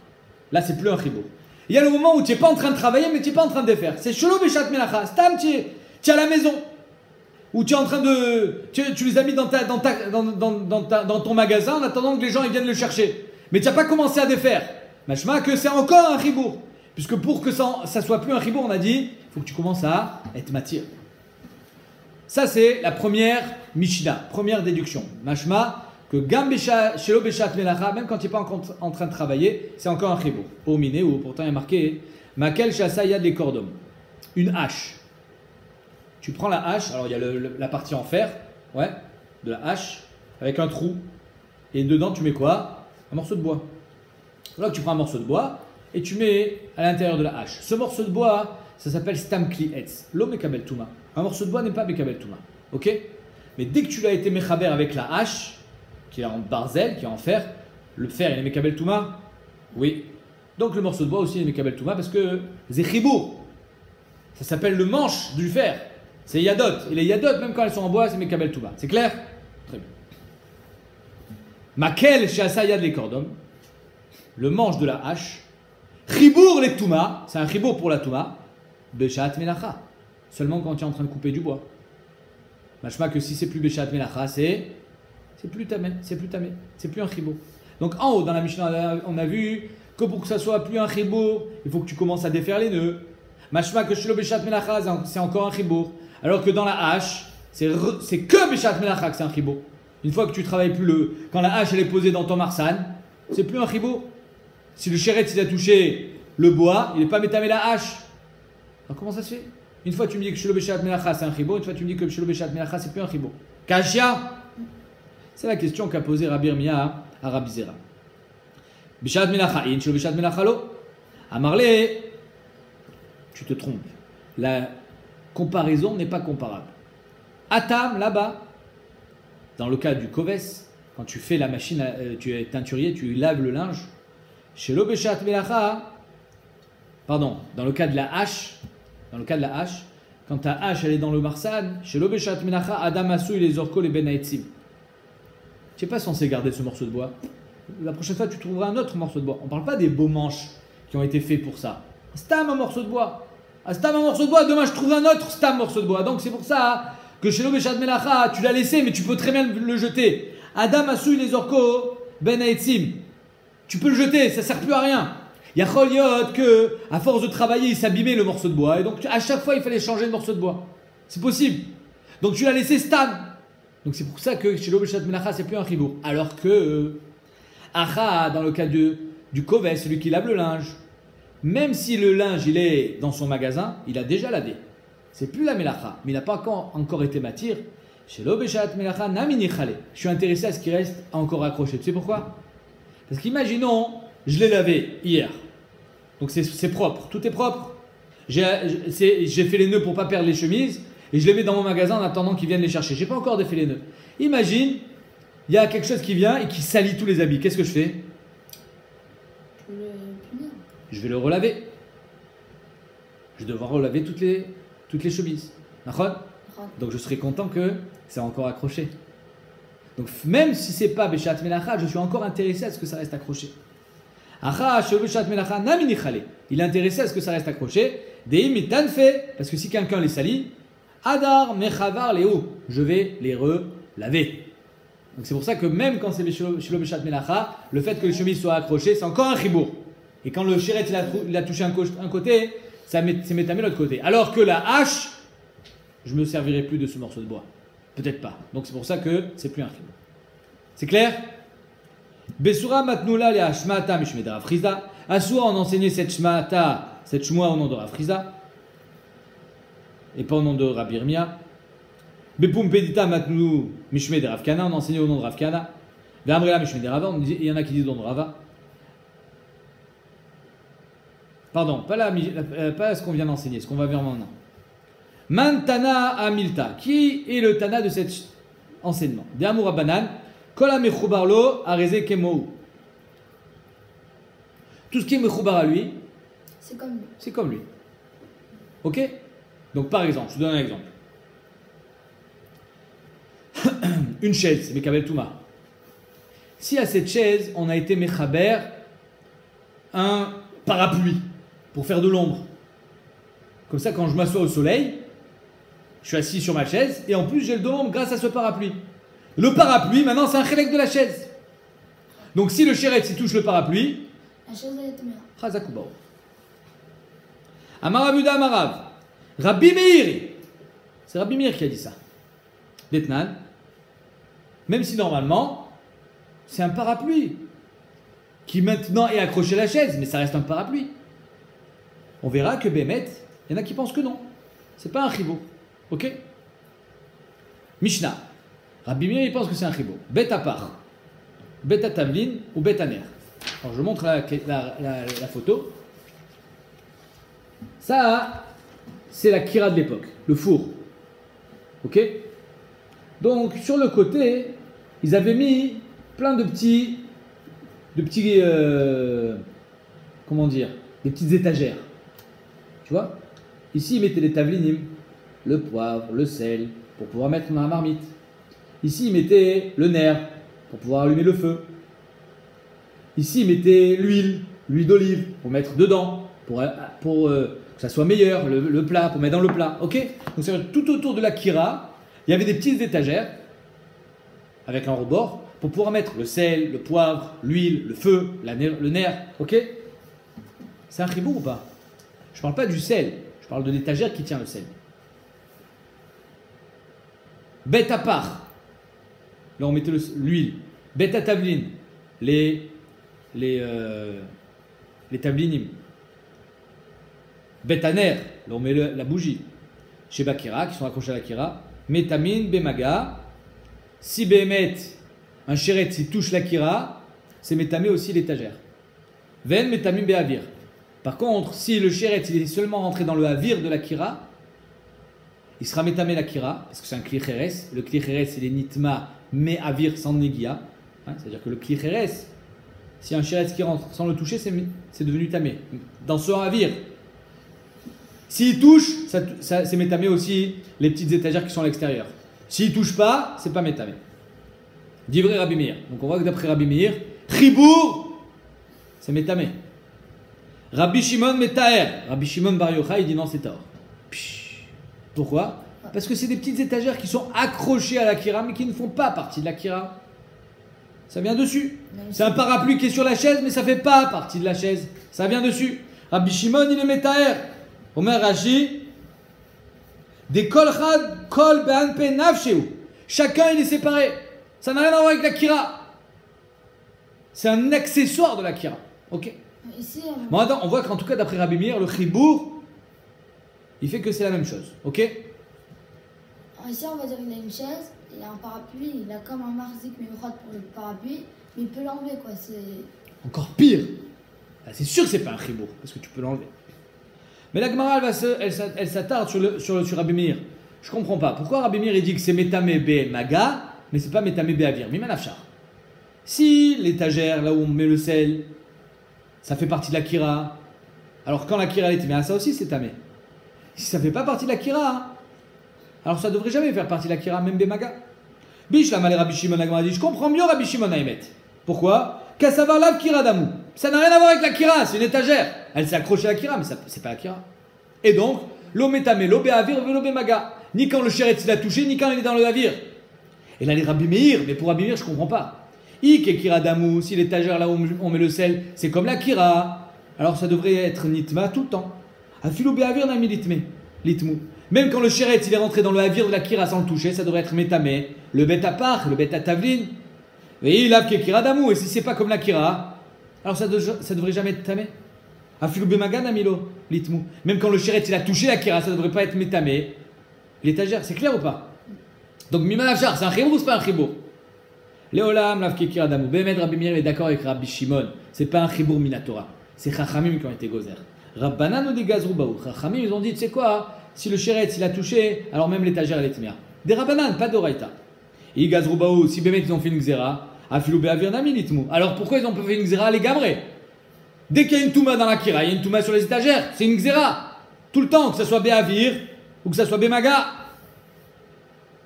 Là, c'est plus un chibour. Il y a le moment où tu n'es pas en train de travailler, mais tu n'es pas en train de défaire. C'est shelo beshat melacha. Stam, tu es à la maison. Ou tu es en train de... Tu les as mis dans ton magasin en attendant que les gens ils viennent le chercher. Mais tu n'as pas commencé à défaire. Machma que c'est encore un chibour. Puisque pour que ça soit plus un chibour, on a dit, il faut que tu commences à être matière. Ça, c'est la première Mishnah, première déduction. Machma... que Gam Shelo Beshat Melacha, même quand tu n'es pas en train de travailler, c'est encore un chibour. Au miné, où pourtant il y a marqué Makel Shasa Yad les cordom. Une hache. Tu prends la hache, alors il y a la partie en fer, ouais, de la hache, avec un trou. Et dedans, tu mets quoi? Un morceau de bois. Là, tu prends un morceau de bois et tu mets à l'intérieur de la hache. Ce morceau de bois, ça s'appelle Stam Kli Etz. Lo Mekabel Touma. Un morceau de bois n'est pas Mekabel Touma. Ok? Mais dès que tu l'as été Mechaber avec la hache, qui est en barzel, qui est en fer, le fer, il est Mekabel Touma? Oui. Donc le morceau de bois aussi est Mekabel Touma parce que c'est chibour. Ça s'appelle le manche du fer. C'est yadot. Et les yadot, même quand elles sont en bois, c'est Mekabel Touma. C'est clair? Très bien. Makel Shasa Yad les cordom, le manche de la hache. Chibour les Touma, c'est un chibour pour la Touma. Beshat Melacha. Seulement quand tu es en train de couper du bois. Machma que si c'est plus Beshat Melacha, c'est plus tamé, c'est plus un chibour. Donc en haut, dans la Mishnah, on a vu que pour que ça soit plus un chibour, il faut que tu commences à défaire les nœuds. Machma que shelo beshat melacha, c'est encore un chibour. Alors que dans la hache, c'est que beshat melacha que c'est un chibour. Une fois que tu travailles plus quand la hache elle est posée dans ton marsan, c'est plus un chibour. Si le chéret il a touché le bois, il n'est pas métamé la hache. Alors comment ça se fait? Une fois tu me dis que shelo beshat melacha c'est un chibour, une fois tu me dis que shelo beshat melacha c'est plus un chibour. Kashia. C'est la question qu'a posée Rabbi Irmia à Rabbi Zera. Bishat Melacha'in, Shelo Bishat Melachalo. Amarle, tu te trompes. La comparaison n'est pas comparable. Atam, là-bas, dans le cas du koves, quand tu fais la machine, tu es teinturier, tu laves le linge. Shelo Bishat Melacha, pardon, dans le cas de la hache, quand ta hache elle est dans le marsan, Shelo Bishat Melacha, Adam Asou, les orko, les ben haetzim. Tu n'es pas censé garder ce morceau de bois. La prochaine fois, tu trouveras un autre morceau de bois. On ne parle pas des beaux manches qui ont été faits pour ça. Stam, un morceau de bois. Stam, un morceau de bois. Demain, je trouve un autre Stam, morceau de bois. Donc, c'est pour ça que chez l'Obeshat Melacha, tu l'as laissé, mais tu peux très bien le jeter. Adam Asouy les orko, ben haetzim. Tu peux le jeter, ça ne sert plus à rien. Yachol yot que, à force de travailler, il s'abîmait le morceau de bois. Et donc, à chaque fois, il fallait changer le morceau de bois. C'est possible. Donc, tu l'as laissé stable. Donc, c'est pour ça que chez l'Obeshat Melacha, c'est plus un chibour. Alors que, Acha, dans le cas du Kovet, celui qui lave le linge, même si le linge, il est dans son magasin, il a déjà lavé. C'est plus la Melacha, mais il n'a pas encore été matir. Chez l'Obeshat Melacha, namini chale. Je suis intéressé à ce qu'il reste encore accroché. Tu sais pourquoi? Parce qu'imaginons, je l'ai lavé hier. Donc c'est propre, tout est propre. J'ai fait les nœuds pour ne pas perdre les chemises et je les mets dans mon magasin en attendant qu'ils viennent les chercher. Je n'ai pas encore défait les nœuds. Imagine, il y a quelque chose qui vient et qui salit tous les habits. Qu'est-ce que je fais? Tu veux le punir? Je vais le relaver. Je vais devoir relaver toutes les chemises. D'accord? Donc je serai content que c'est encore accroché. Donc même si c'est pas Beshat Melacha, je suis encore intéressé à ce que ça reste accroché. Il est intéressé à ce que ça reste accroché. Parce que si quelqu'un les salit, Adar Mechavar Léo, je vais les relaver. Donc c'est pour ça que même quand c'est Shelo Beshat Melacha, le fait que les chemises soient accrochées, c'est encore un chibour. Et quand le chéret il a touché un côté, c'est métamé de l'autre côté. Alors que la hache, je ne me servirai plus de ce morceau de bois. Peut-être pas. Donc c'est pour ça que c'est plus un chibour. C'est clair? Besura matnula le hashmata mishmei de Rav Chizda. Asura on enseignait cette shmata, cette shmoa au nom de Rav Chizda et pas au nom de Rabbi Yirmiyah. Bepum pedita matnu mishmei de Rav Kana, on enseignait au nom de Rav Kana. Ve'amrela mishmei de Rava, il y en a qui disent au nom de Rava. Pardon, pas ce qu'on vient d'enseigner, ce qu'on va voir maintenant. Man Tana Amilta, qui est le Tana de cet enseignement? De Amura Banan. Tout ce qui est mechoubar à lui, c'est comme lui. C'est comme lui. Ok? Donc par exemple, je vous donne un exemple. Une chaise, c'est Mekabel Touma. Si à cette chaise, on a été mechaber un parapluie pour faire de l'ombre. Comme ça, quand je m'assois au soleil, je suis assis sur ma chaise et en plus j'ai le de l'ombre grâce à ce parapluie. Le parapluie, maintenant, c'est un chélek de la chaise. Donc, si le chéret s'y touche le parapluie, La chaise elle est tombée. Chazakubao. Amarabuda Amarav. Rabbi Meir. C'est Rabbi Meir qui a dit ça. Detnan. Même si normalement, c'est un parapluie qui maintenant est accroché à la chaise, mais ça reste un parapluie. On verra que Bémet, il y en a qui pensent que non. C'est pas un chibo. Ok? Mishnah. Rabbi Meir, il pense que c'est un chibo. Bet à part, bet à tavlin ou bet à ner. Alors je montre la photo. Ça, c'est la kira de l'époque, le four. Ok? Donc sur le côté, ils avaient mis plein de petits comment dire, des petites étagères. Tu vois? Ici, ils mettaient les tavlinim, le poivre, le sel, pour pouvoir mettre dans la marmite. Ici, ils mettaient le nerf pour pouvoir allumer le feu. Ici, ils mettaient l'huile d'olive pour mettre dedans, pour que ça soit meilleur, le plat, pour mettre dans le plat. Ok? Donc, c'est tout autour de la kira, il y avait des petites étagères avec un rebord pour pouvoir mettre le sel, le poivre, l'huile, le feu, le nerf. Ok? C'est un chibour ou pas? Je ne parle pas du sel, je parle de l'étagère qui tient le sel. Bête à part. Là, on mettait l'huile. Bête à tavline. Les tablinim. Bête à ner. Là, on met la bougie. Chez Bakira, qui sont accrochés à la kira. Métamine, bémaga. Si bémet, un chéret, s'il touche la kira, c'est métamé aussi l'étagère. Ven, métamine, béavir. Par contre, si le chéret, il est seulement rentré dans le avir de la kira, il sera métamé la kira, parce que c'est un kli cheres. Le kli cheres, il est nitma, mais avir sans negia. C'est-à-dire que le kli cheres, si un chéret qui rentre sans le toucher, c'est devenu tamé. Dans ce avir, s'il touche, c'est métamé aussi les petites étagères qui sont à l'extérieur. S'il ne touche pas, c'est pas métamé. Divrei Rabbi Meir. Donc on voit que d'après Rabbi Meir, Chibour, c'est métamé. Rabbi Shimon Metaher. Rabbi Shimon Bar Yochai, il dit non, c'est Taor. Pourquoi? Parce que c'est des petites étagères qui sont accrochées à la kira, mais qui ne font pas partie de la kira. Ça vient dessus. Non, C'est un parapluie qui est sur la chaise, mais ça fait pas partie de la chaise. Ça vient dessus. Rabbi Shimon, il est métaer. Omer Rashi, des kolchad kol be'anpe nafsheu. Chacun, il est séparé. Ça n'a rien à voir avec la kira. C'est un accessoire de la kira. Ok. Ici, Bon, attends, on voit qu'en tout cas, d'après Rabbi Meir, le chibour, il fait que c'est la même chose. Ok. ici, on va dire qu'il a une chaise, il a un parapluie, il a comme un marzik mais pour le parapluie, mais il peut l'enlever quoi. C'est Encore pire. Ah, c'est sûr que c'est pas un chibour, parce que tu peux l'enlever. Mais la Gemara, elle s'attarde sur Rabbi Meir. Je comprends pas. Pourquoi Rabbi Meir il dit que c'est Metame Be Maga, mais c'est pas Metame Be Avir? Mimanafchar. Si l'étagère, là où on met le sel, ça fait partie de la kira, alors quand la kira est tamé, ça aussi c'est tamé. Si ça fait pas partie de la kira, alors ça devrait jamais faire partie de la kira, même Be Maga. Bish la malé Rabbi Shimon, la Gemara dit, je comprends mieux Rabbi Shimon Haïmet. Pourquoi? Kassavar lav kira damou. Ça n'a rien à voir avec la kira, c'est une étagère. Elle s'est accrochée à la kira, mais c'est pas la kira. Et donc, l'eau métamé, l'eau béavir, l'eau bémaga. Ni quand le chéret il a touché, ni quand il est dans le avir. Et là, les Rabbi Meir, mais pour Rabbi Meir, je comprends pas. Ik kira damou, si l'étagère là où on met le sel, c'est comme la kira, alors ça devrait être nitma tout le temps. Afilou béavir n'a mis litmou. Même quand le chéret il est rentré dans le avir de la kira sans le toucher, ça devrait être métamé. Le bet à part, le bet à tavlin. Et il a kira damou, et si c'est pas comme la kira, alors ça devrait jamais être tamé. Afilou bémaga n'a mis litmou. Même quand le chéret il a touché la kira, ça devrait pas être métamé. L'étagère, c'est clair ou pas? Donc mimanafchar, c'est un chibour ou c'est pas un chibour? Léolam, lavke kira damou. Bémed Rabbi Meir est d'accord avec Rabbi Shimon. C'est pas un chibour minatora. C'est Chachamim qui ont été gozer. Rabbanan ou des gazroubaou. Chachamim, ils ont dit, tu sais quoi? Si le chéret il a touché, alors même l'étagère elle est tmia. Des Rabbanan, pas d'oraita. Et gazroubaou, si Bémed ils ont fait une xéra, afilou béavir nami litmou. Alors pourquoi ils ont pas fait une xéra les gamrés? Dès qu'il y a une touma dans la kira, il y a une touma sur les étagères, c'est une xéra. Tout le temps, que ce soit béavir ou que ce soit bémaga.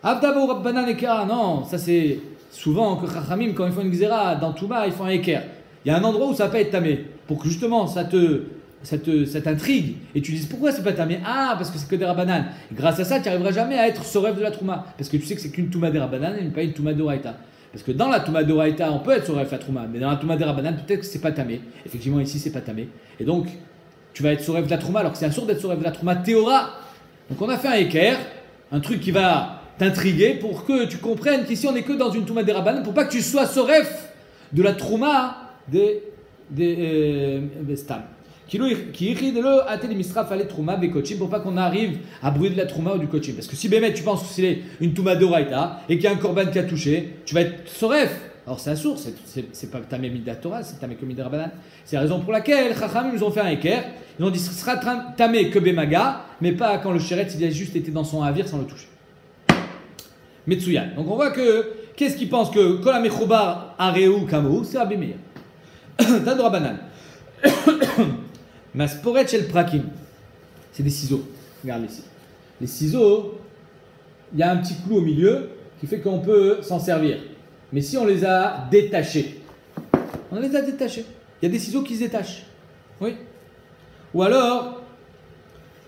Abdabo Rabbanan Ekera, non, ça c'est souvent que Chachamim, quand ils font une xéra dans Touma, ils font un équerre. Il y a un endroit où ça peut être tamé, pour que justement ça t'intrigue, et tu dises pourquoi c'est pas tamé? Ah, parce que c'est que des Rabbanan. Grâce à ça, tu n'arriveras jamais à être Sorev de la Trouma, parce que tu sais que c'est qu'une Touma des Rabbanan et pas une Touma d'Oraïta. Parce que dans la Touma d'Oraïta, on peut être Sorev la Trouma, mais dans la Touma des Rabbanan, peut-être que c'est pas tamé. Effectivement, ici c'est pas tamé. Et donc, tu vas être Sorev de la Trouma, alors que c'est assourd d'être Sorev de la Trouma Théora. Donc on a fait un équerre, un truc qui va t'intriguer pour que tu comprennes qu'ici on n'est que dans une Touma des Rabbanan, pour pas que tu sois Soref de la Trouma des Stam. Qui iride-le à Télémistraf aller Trouma Bekochim pour pas qu'on arrive à brûler de la Trouma ou du Kochim. Parce que si Bémet tu penses que c'est une Touma d'Oraïta et qu'il y a un Korban qui a touché, tu vas être Soref. Alors c'est assourd, c'est pas Tamé Midat Torah, c'est Tamé Komid Rabbanan. C'est la raison pour laquelle Chachamim nous ont fait un équerre. Ils ont dit ce sera Tamé que Bémaga, mais pas quand le chéret il a juste été dans son avir sans le toucher. Metsuyan. Donc on voit que, qu'est-ce qu'ils pensent que Kol HaMechoubar Areu Kamou, c'est Rabbi Meir. Tad Rabbanan. Masporet Shel Prakim. C'est des ciseaux. Regarde ici. Les ciseaux, il y a un petit clou au milieu qui fait qu'on peut s'en servir. Mais si on les a détachés, il y a des ciseaux qui se détachent. Oui. Ou alors,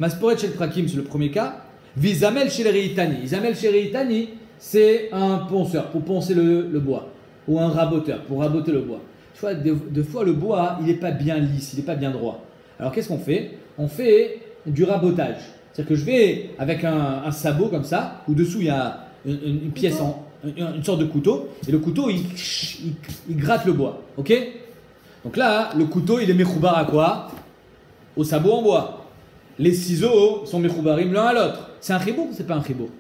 Masporet Shel Prakim, c'est le premier cas. Vizamel Shel Reitani. Vizamel Shel Reitani, c'est un ponceur pour poncer le bois. Ou un raboteur pour raboter le bois. Tu vois, deux fois le bois, il n'est pas bien lisse, il n'est pas bien droit. Alors qu'est-ce qu'on fait? On fait du rabotage. C'est-à-dire que je vais avec un sabot comme ça, où dessous il y a une pièce, une sorte de couteau, et le couteau il gratte le bois. Ok? Donc là, le couteau il est mechoubar à quoi? Au sabot en bois. Les ciseaux sont mechoubarim l'un à l'autre. C'est un chibour ou c'est pas un chibour?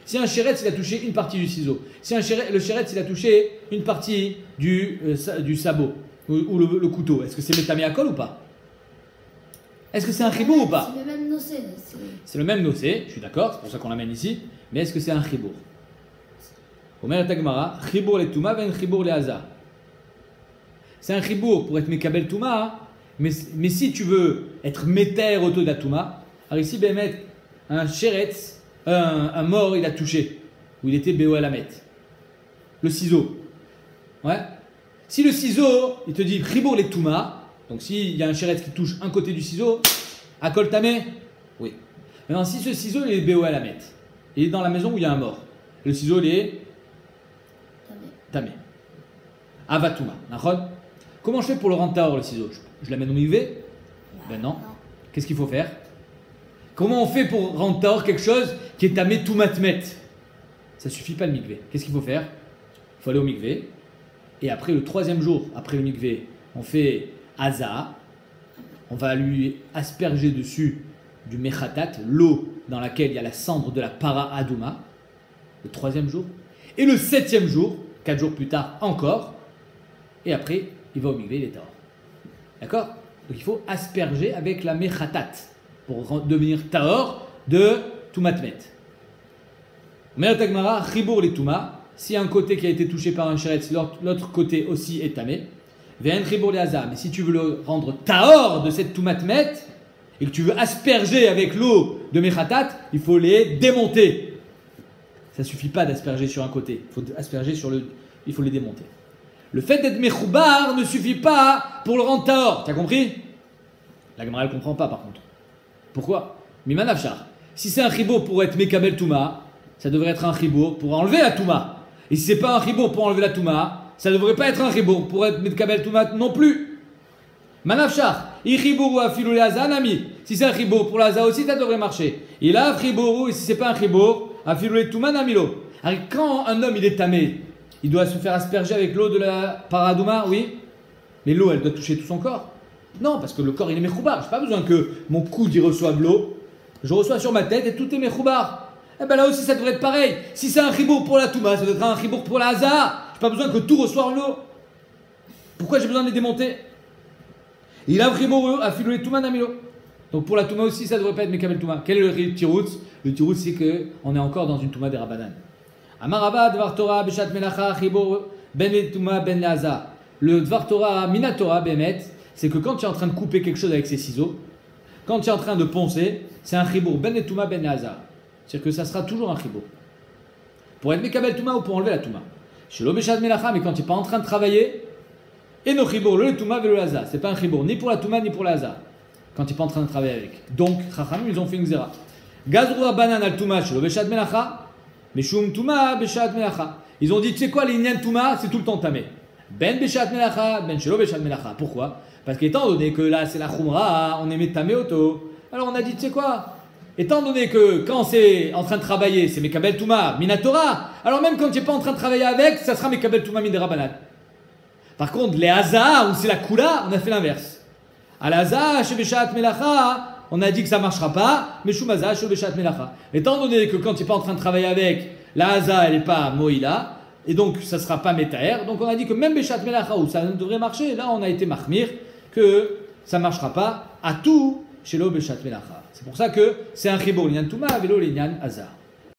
Si un chéret il a touché une partie du ciseau, si le chéret il a touché une partie du sabot ou le couteau, est-ce que c'est métamé à colle ou pas? Est-ce que c'est un chibour ou pas? C'est le même nocé. C'est le même nocé, je suis d'accord, c'est pour ça qu'on l'amène ici, mais est-ce que c'est un chibour? Omer Tagmara, chibour le touma ven chibour le haza. C'est un chibour pour être mekabel touma, mais si tu veux être méter auto de la touma, alors ici, bémet un chéret, un mort, il a touché, où il était béo à la mette. Le ciseau. Ouais. Si le ciseau, il te dit chibour le touma, donc s'il y a un chéret qui touche un côté du ciseau, à kol tamé? Oui. Maintenant, si ce ciseau il est béo à la mette, il est dans la maison où il y a un mort, le ciseau il est tamé. Avatuma. Comment je fais pour le rendre tahor, le ciseau? Je l'amène au mikvé? Ben non. Qu'est-ce qu'il faut faire? Comment on fait pour rendre tahor quelque chose qui est tamé tout matmet? Ça ne suffit pas le mikvé. Qu'est-ce qu'il faut faire? Il faut aller au mikvé. Et après le 3e jour, après le mikvé, on fait Haza. On va lui asperger dessus du mechatat, l'eau dans laquelle il y a la cendre de la para adouma, le 3e jour. Et le 7e jour, 4 jours plus tard encore. Et après, il va au mikvé, il est tahor. D'accord? Donc il faut asperger avec la mechatat pour devenir tahor de tumatmet. Mais Tagmara, chibour les tuma. Si un côté qui a été touché par un sheretz, l'autre côté aussi est tamé. V'en chibour les haza. Mais si tu veux le rendre tahor de cette tumatmet et que tu veux asperger avec l'eau de mechatat, il faut les démonter. Ça suffit pas d'asperger sur un côté. Il faut asperger sur il faut les démonter. Le fait d'être mechoubar ne suffit pas pour le rendre tahor. Tu as compris? La Gemara, elle ne comprend pas par contre. Pourquoi? Miman afshar. Si c'est un chibour pour être mekabel touma, ça devrait être un chibour pour enlever la touma. Et si c'est pas un chibour pour enlever la touma, ça ne devrait pas être un chibour pour être mekabel touma non plus. Manafshar. I chibour ou afilou le haza nami. Si c'est un chibour pour le haza aussi, ça devrait marcher. Il a chibour et si c'est pas un chibour, afilou le touma namilo. Alors quand un homme il est tamé, il doit se faire asperger avec l'eau de la paradouma, oui. Mais l'eau, elle doit toucher tout son corps. Non, parce que le corps, il est mechoubar. Je n'ai pas besoin que mon coude y reçoive l'eau. Je reçois sur ma tête et tout est mechoubar. Eh bien là aussi, ça devrait être pareil. Si c'est un chibour pour la touma, ça doit être un chibour pour la haza. Je n'ai pas besoin que tout reçoive l'eau. Pourquoi j'ai besoin de les démonter? Il a un chibour à filer touma namilo. Donc pour la touma aussi, ça ne devrait pas être mekabel touma. Quel est le tiroutz? Le tiroutz, c'est qu'on est encore dans une touma des rabanan. Amaraba, Dvar Torah, Beshat Melacha, Chibour, Ben Touma, Ben Lehaza. Le Dvar Torah, Minatora, Bemet, c'est que quand tu es en train de couper quelque chose avec ses ciseaux, quand tu es en train de poncer, c'est un Chibour, Ben Touma, Ben Lehaza. C'est-à-dire que ça sera toujours un Chibour. Pour être Mekabel Touma ou pour enlever la Touma. Chez l'O Beshat Melacha, mais quand tu n'es pas en train de travailler, et no Chibour, le Touma, le Lehaza. C'est pas un Chibour, ni pour la Touma, ni pour la Haza. Quand tu n'es pas en train de travailler avec. Donc, Chachamim, ils ont fait une Xéra. Gazroua Banan al Touma, chez l'O Beshat Melacha. Mais Shum Touma, Beshat Melacha. Ils ont dit, tu sais quoi, les Inyan Touma, c'est tout le temps tamé. Ben Beshat Melacha, Ben Shelo Beshat Melacha. Pourquoi? Parce qu'étant donné que là, c'est la Khumra, on émet tamé auto. Alors on a dit, tu sais quoi? Étant donné que quand c'est en train de travailler, c'est Mekabel Touma, Minatora. Alors même quand tu n'es pas en train de travailler avec, ça sera Mekabel Touma, Miderabanan. Par contre, les Haza, où c'est la Kula, on a fait l'inverse. À l'Haza, chez Beshat Melacha, on a dit que ça ne marchera pas, mais Shumaza, Shobeshat Melacha. Étant donné que quand tu n'es pas en train de travailler avec, la Haza, elle n'est pas Moïla, et donc ça ne sera pas Metaher, donc on a dit que même Beshat Melacha, où ça devrait marcher, là on a été Mahmir, que ça ne marchera pas à tout chez l'O Beshat Melacha. C'est pour ça que c'est un Chibour, l'Inyan Touma, vélo, l'Inyan Haza.